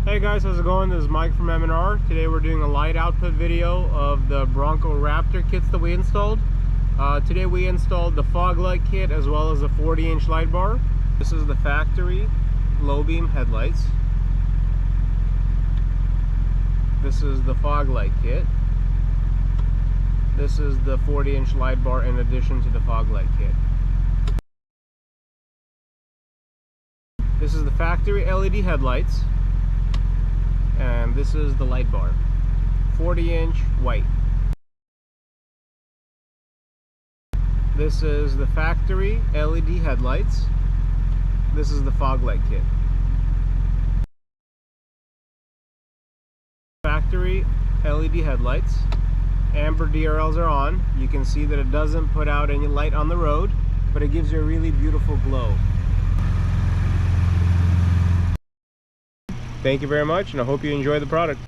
Hey guys, how's it going? This is Mike from M&R. Today we're doing a light output video of the Bronco Raptor kits that we installed. Today we installed the fog light kit as well as a 40-inch light bar. This is the factory low beam headlights. This is the fog light kit. This is the 40-inch light bar in addition to the fog light kit. This is the factory LED headlights. And this is the light bar, 40-inch white. This is the factory LED headlights. This is the fog light kit. Factory LED headlights. Amber DRLs are on. You can see that it doesn't put out any light on the road, but it gives you a really beautiful glow. Thank you very much, and I hope you enjoy the product.